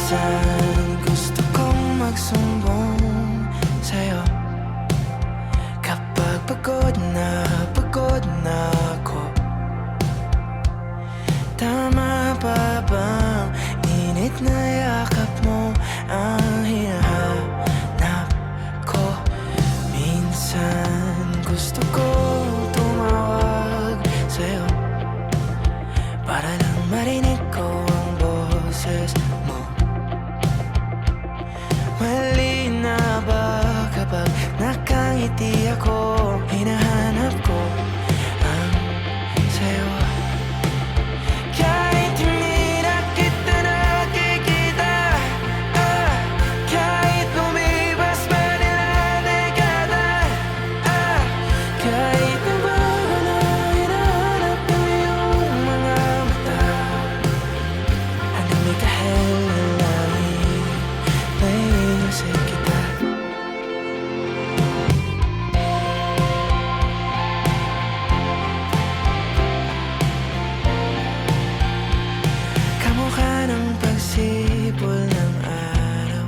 Minsan gusto kong magsumbong sa'yo kapag pagod na ako. Tama pa bang init na yakap mo ang hinahanap ko? Minsan gusto ko tumawag sa'yo para lang marinig ko ang boses mo. Mali na ba kapag nakangiti ako? Hinahanap ko ang sa'yo. Kahit hindi na kita nakikita, kahit lumipas man ilang dekada, kahit nabago na hinahanap ng iyong mga mata, hanggang may kahel na langit, naiisip kita. Kamukha ng pagsipol ng araw,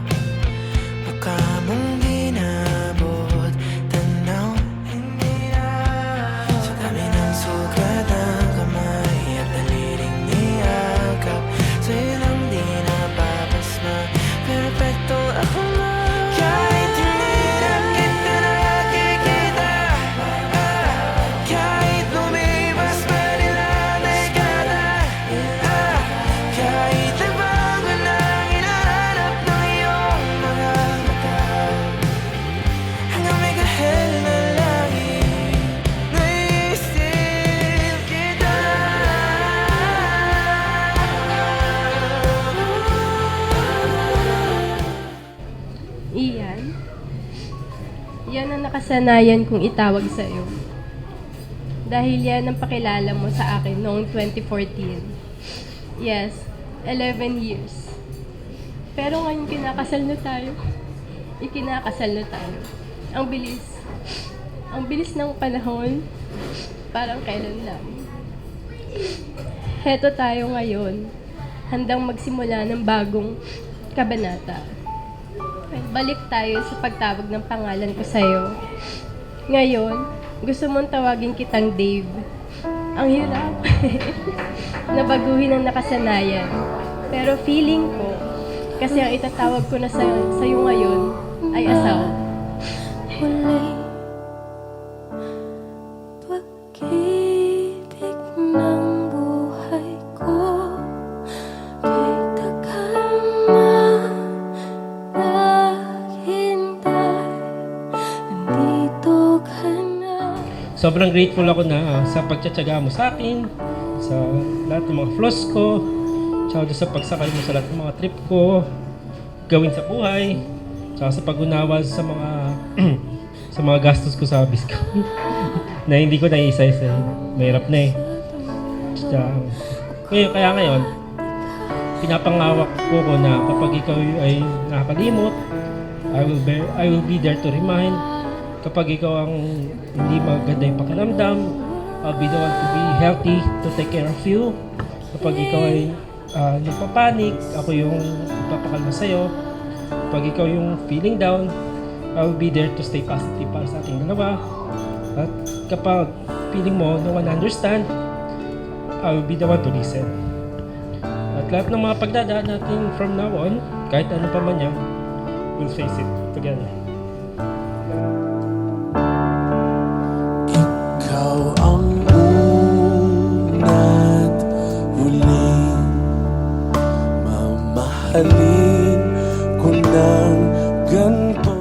mukha mong di naabot tanaw. Sa dami ng sugat ng kamay at daliling niyakap, sa'yo lang di napapasma, perpekto ako na. Kahit hindi na kita nakikita, kahit lumipas man ilang dekada, kahit nagbago na ang hinahanap ng iyong mga mata, hanggang may kahel na langit, naiisip kita. Iyan. Yan ang nakasanayan kong itawag sa'yo. Dahil yan ang pakilala mo sa akin noong 2014. Yes, 11 years. Pero ngayon kinakasal na tayo. Ikinakasal na tayo. Ang bilis. Ang bilis ng panahon. Parang kailan lang. Heto tayo ngayon. Handang magsimula ng bagong kabanata. Balik tayo sa pagtawag ng pangalan ko sa'yo. Ngayon, gusto mong tawagin kitang Dave. Ang hirap. Nabaguhin ang nakasanayan. Pero feeling ko, kasi ang itatawag ko na sa'yo ngayon ay asawa. Wala'y pag-ibig ng buhay ko, kay tagal na naghintay, nandito ka na. Sobrang grateful ako na sa pagtsatsaga mo sa akin, sa lahat ng mga flaws ko, tsaka sa pagsakay mo sa lahat ng mga trip ko, gawin sa buhay, tsaka sa pag-unawa sa mga sa mga gastos ko sa hobbies ko na hindi ko naiisa-isa. Mahirap na eh. Tsaka, ngayon, pinapangawak ko na kapag ikaw ay nakakalimot, I will be there to remind. Kapag ikaw ang hindi maganda yung pakiramdam, I'll be the one to be healthy, to take care of you. Kapag ikaw ay nagpapanik, ako yung papakalma sa'yo. Kapag ikaw yung feeling down, I will be there to stay positive para sa ating dalawa. At kapag feeling mo no one understand, I will be the one to listen. At lahat ng mga pagdadaan natin from now on, kahit ano pa man yan, we'll face it together. Ikaw ang una't huling mamahalin ko ng ganito.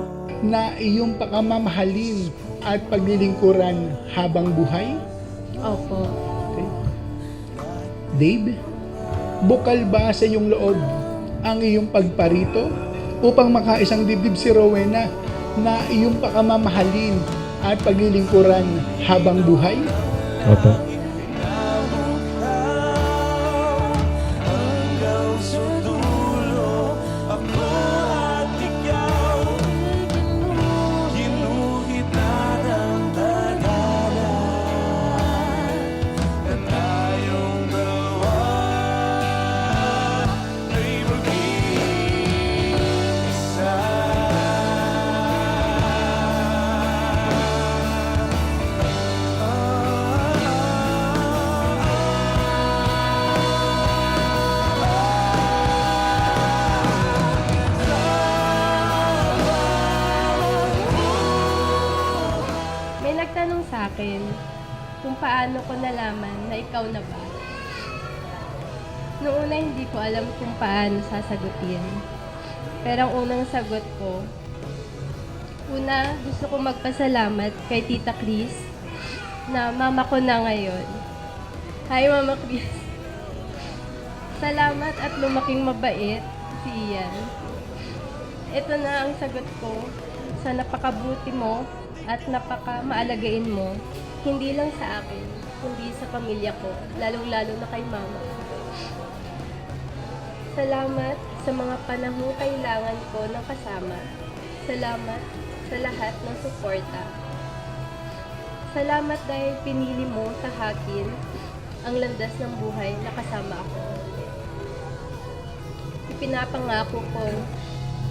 Na iyong pakamamahalin at paglilingkuran habang buhay? Opo. Okay. Dave, bukal ba sa iyong loob ang iyong pagparito upang makaisang dibdib si Rowena na iyong pakamamahalin at paglilingkuran habang buhay? Opo. Hanggang sa dulo, ako at ikaw, ginuhit na ng tagalan, na tayong dalawa ay magiging akin kung paano ko nalaman na ikaw na ba. Noong una hindi ko alam kung paano sasagutin. Pero ang unang sagot ko, gusto ko magpasalamat kay Tita Chris na mama ko na ngayon. Hi, Mama Chris. Salamat at lumaking mabait si Ian. Ito na ang sagot ko sa napakabuti mo at napakamaalagain mo, hindi lang sa akin, kundi sa pamilya ko, lalong-lalo na kay mama. Salamat sa mga panahong kailangan ko ng kasama. Salamat sa lahat ng suporta. Salamat dahil pinili mo tahakin ang landas ng buhay na kasama ako. Ipinapangako kong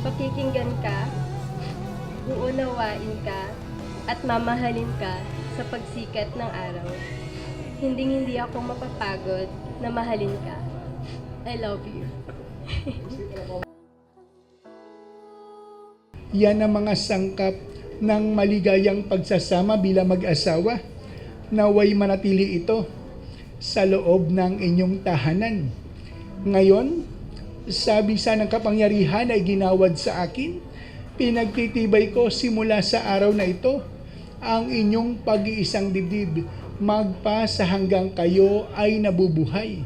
pakikinggan ka, uunawain ka, at mamahalin ka sa pagsikat ng araw. Hindi ako mapapagod na mahalin ka. I love you. Yan ang mga sangkap ng maligayang pagsasama bilang mag-asawa. Naway manatili ito sa loob ng inyong tahanan. Ngayon, sabi sa ng kapangyarihan ay ginawad sa akin, pinagtitibay ko simula sa araw na ito ang inyong pag-iisang dibdib, magpa sa hanggang kayo ay nabubuhay.